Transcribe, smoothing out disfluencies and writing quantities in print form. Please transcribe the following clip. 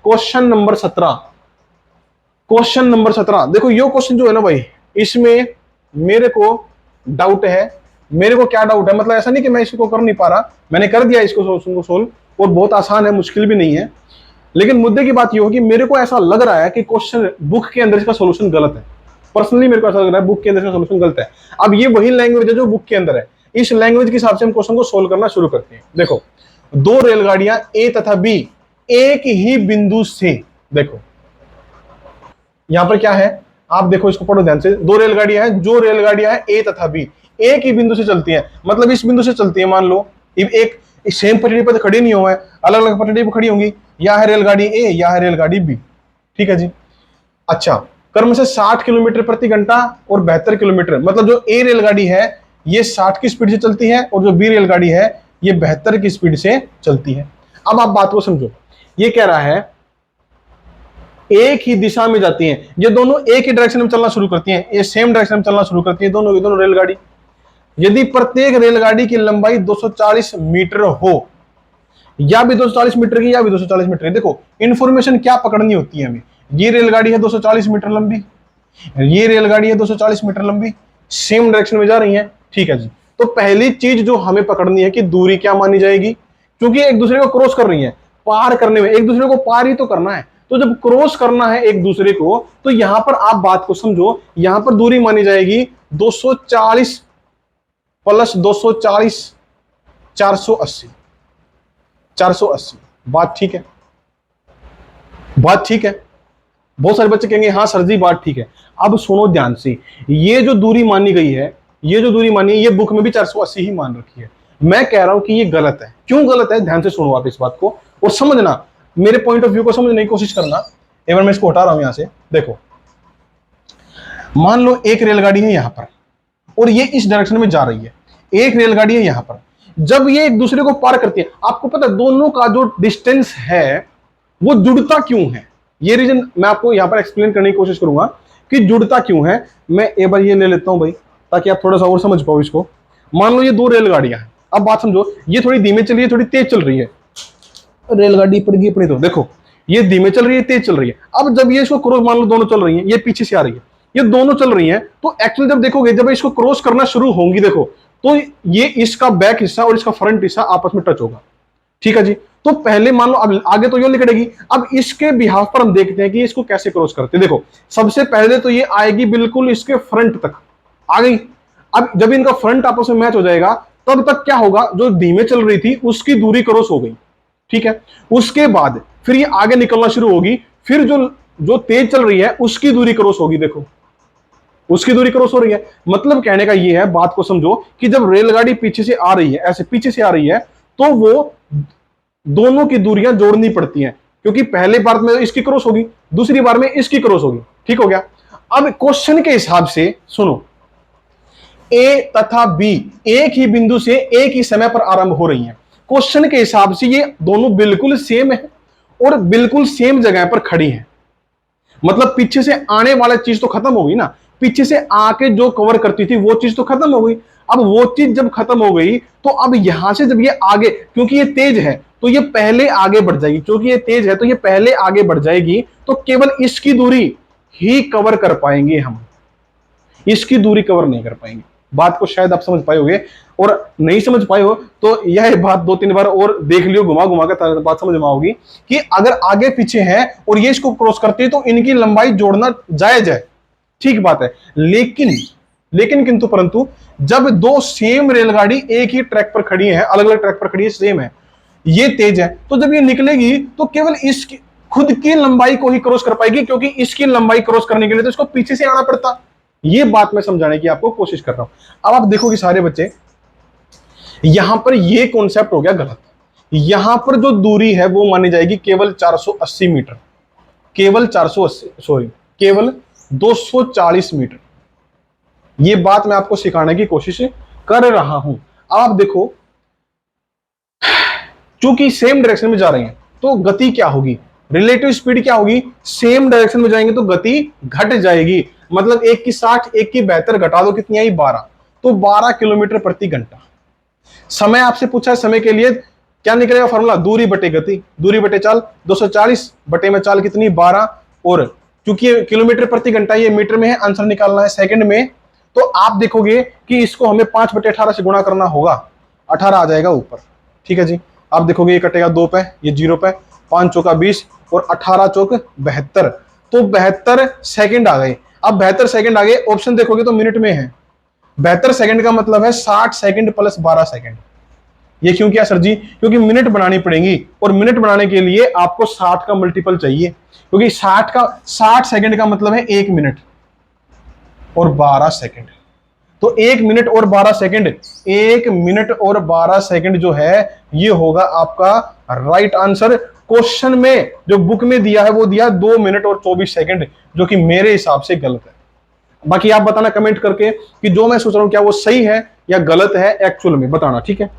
Question number 17, question number 17 देखो। ये question जो है ना भाई, इसमें मेरे को डाउट है। मेरे को क्या डाउट है, मतलब ऐसा नहीं कि मैं इसको कर नहीं पा रहा, मैंने कर दिया इसको सोल्यूशन को सोल्व, और बहुत आसान है, मुश्किल भी नहीं है। लेकिन मुद्दे की बात ये होगी, मेरे को ऐसा लग रहा है कि क्वेश्चन बुक के अंदर इसका सोल्यूशन गलत है। पर्सनली मेरे को ऐसा लग रहा है बुक के अंदर इसका सोल्यूशन गलत है। अब ये वही लैंग्वेज है जो बुक के अंदर है, इस लैंग्वेज के हिसाब से हम क्वेश्चन को सोल्व करना शुरू करते हैं। देखो, दो रेलगाड़ियां ए तथा बी एक ही बिंदु से, देखो यहां पर क्या है, आप देखो इसको पढ़ो ध्यान से। दो रेलगाड़ियां हैं, जो रेलगाड़ियां हैं ए तथा बी एक ही बिंदु से चलती हैं, मतलब इस बिंदु से चलती है। मान लो एक सेम पटरी पर खड़ी नहीं हुआ है, अलग अलग पटरी पर खड़ी होंगी। यह है रेलगाड़ी ए, यह है रेलगाड़ी बी, ठीक है जी। अच्छा, क्रम से 60 किलोमीटर प्रति घंटा और 72 किलोमीटर, मतलब जो ए रेलगाड़ी है ये 60 की स्पीड से चलती है, और जो बी रेलगाड़ी है ये 72 की स्पीड से चलती है। अब आप बात को समझो, ये कह रहा है एक ही दिशा में जाती हैं, ये दोनों एक ही डायरेक्शन में चलना शुरू करती हैं, ये सेम डायरेक्शन में चलना शुरू करती हैं दोनों रेलगाड़ी। यदि प्रत्येक रेलगाड़ी की लंबाई 240 मीटर हो, या भी 240 मीटर की या भी 240 मीटर की। देखो इंफॉर्मेशन क्या पकड़नी होती है हमें, ये रेलगाड़ी है 240 मीटर लंबी, ये रेलगाड़ी है 240 मीटर लंबी, सेम डायरेक्शन में जा रही है, ठीक है जी। तो पहली चीज जो हमें पकड़नी है कि दूरी क्या मानी जाएगी, क्योंकि एक दूसरे को क्रॉस कर रही है, पार करने में एक दूसरे को पार ही तो करना है। तो जब क्रॉस करना है एक दूसरे को, तो यहां पर आप बात को समझो, यहां पर दूरी मानी जाएगी 240 प्लस 240, 480, 480। बात ठीक है, बात ठीक है। बहुत सारे बच्चे कहेंगे हाँ सर जी बात ठीक है। अब सुनो ध्यान से, ये जो दूरी मानी गई है, ये जो दूरी मानी है, ये बुक में भी 480 ही मान रखी है। मैं कह रहा हूं कि ये गलत है। क्यों गलत है, ध्यान से सुनो आप इस बात को और समझना, मेरे पॉइंट ऑफ व्यू को समझने की कोशिश करना। एक बार मैं इसको हटा रहा हूं यहां से। देखो, मान लो एक रेलगाड़ी है यहां पर और ये इस डायरेक्शन में जा रही है, एक रेलगाड़ी है यहां पर। जब ये एक दूसरे को पार करती है, आपको पता है दोनों का जो डिस्टेंस है वो जुड़ता क्यों है, ये रीजन मैं आपको यहां पर एक्सप्लेन करने की कोशिश करूंगा कि जुड़ता क्यों है। मैं एक बार ये ले लेता हूं भाई, ताकि आप थोड़ा सा और समझ पाओ इसको। मान लो ये दो रेलगाड़ियां हैं, अब बात समझो, ये थोड़ी धीमे चल रही है, थोड़ी तेज चल रही है। रेलगाड़ी पड़ गई अपनी, तो देखो ये धीमे चल रही है, तेज चल रही है। अब जब ये इसको क्रॉस, मान लो दोनों चल रही है, ये पीछे से आ रही है, ये दोनों चल रही हैं, तो एक्चुअली जब देखोगे, जब इसको क्रॉस करना शुरू होंगी, देखो तो ये इसका बैक हिस्सा और इसका फ्रंट हिस्सा आपस में टच होगा, ठीक है जी। तो पहले मान लो, अब आगे तो ये निकलेगी, अब इसके बिहाफ पर हम देखते हैं कि इसको कैसे क्रॉस करते हैं। देखो सबसे पहले तो ये आएगी बिल्कुल इसके फ्रंट तक आ गई। अब जब इनका फ्रंट आपस में मैच हो जाएगा, तब तक क्या होगा, जो धीमे चल रही थी उसकी दूरी क्रॉस हो गई, ठीक है। उसके बाद फिर ये आगे निकलना शुरू होगी, फिर जो तेज चल रही है उसकी दूरी क्रॉस होगी। देखो उसकी दूरी क्रॉस हो रही है, मतलब कहने का ये है, बात को समझो कि जब रेलगाड़ी पीछे से आ रही है, ऐसे पीछे से आ रही है, तो वो दोनों की दूरियां जोड़नी पड़ती हैं, क्योंकि पहले बार में इसकी क्रॉस होगी, दूसरी बार में इसकी क्रॉस होगी, ठीक हो गया। अब क्वेश्चन के हिसाब से सुनो, ए तथा बी एक ही बिंदु से एक ही समय पर आरंभ हो रही हैं। क्वेश्चन के हिसाब से ये दोनों बिल्कुल सेम है और बिल्कुल सेम जगह पर खड़ी हैं, मतलब पीछे से आने वाला चीज तो खत्म हो गई ना, पीछे से आके जो कवर करती थी वो चीज तो खत्म हो गई। अब वो चीज जब खत्म हो गई, तो अब यहां से जब ये आगे, क्योंकि ये तेज है तो ये पहले आगे बढ़ जाएगी, क्योंकि ये तेज है तो ये पहले आगे बढ़ जाएगी, तो केवल इसकी दूरी ही कवर कर पाएंगे हम, इसकी दूरी कवर नहीं कर पाएंगे। बात को शायद आप समझ पाए होगे, और नहीं समझ पाए हो तो यह बात 2-3 बार और देख लियो, घुमा घुमा कर बात समझ में आओगी कि अगर आगे पीछे है और ये इसको क्रॉस करती है तो इनकी लंबाई जोड़ना जायज है, ठीक बात है। लेकिन किंतु परंतु जब दो सेम रेलगाड़ी एक ही ट्रैक पर खड़ी है, अलग अलग ट्रैक पर खड़ी है, सेम है, ये तेज है, तो जब ये निकलेगी तो केवल इसकी खुद की लंबाई को ही क्रॉस कर पाएगी, क्योंकि इसकी लंबाई क्रॉस करने के लिए तो इसको पीछे से आना पड़ता। ये बात मैं समझाने की आपको कोशिश कर रहा हूं। अब आप देखोगे सारे बच्चे, यहां पर ये कॉन्सेप्ट हो गया गलत। यहां पर जो दूरी है वो मानी जाएगी केवल 480 मीटर, केवल 480, सॉरी केवल 240 मीटर। ये बात मैं आपको सिखाने की कोशिश कर रहा हूं। अब आप देखो, चूंकि सेम डायरेक्शन में जा रहे हैं तो गति क्या होगी, रिलेटिव स्पीड क्या होगी, सेम डायरेक्शन में जाएंगे तो गति घट जाएगी, मतलब एक की 60 एक की 72 घटा दो, कितनी आई 12, तो 12 किलोमीटर प्रति घंटा। समय आपसे पूछा है, समय के लिए क्या निकलेगा फॉर्मूला, दूरी बटे गति, दूरी बटे चाल, 240 बटे में चाल कितनी 12, और क्योंकि किलोमीटर प्रति घंटा ये मीटर में है, आंसर निकालना है सेकंड में, तो आप देखोगे कि इसको हमें 5 बटे 18 से गुणा करना होगा, 18 आ जाएगा ऊपर। ठीक है जी, आप देखोगे ये कटेगा 2 पे, ये 0 पे, 5 चौका 20 और 18 चौक 72, तो 72 सेकंड आ गए। अब 72 सेकंड आ गए, ऑप्शन देखोगे तो मिनट में है, 72 सेकंड का मतलब है 60 सेकंड प्लस 12 सेकंड। ये क्यों किया सर जी, क्योंकि मिनट बनानी पड़ेगी, और मिनट बनाने के लिए आपको 60 का मल्टीपल चाहिए, क्योंकि 60 सेकंड का मतलब है 1 मिनट और 12 सेकंड। तो 1 मिनट और 12 सेकंड, 1 मिनट और 12 सेकंड जो है ये होगा आपका राइट आंसर। क्वेश्चन में जो बुक में दिया है वो दिया 2 मिनट और 24 सेकंड, जो कि मेरे हिसाब से गलत है। बाकी आप बताना कमेंट करके कि जो मैं सोच रहा हूं क्या वो सही है या गलत है, एक्चुअल में बताना, ठीक है।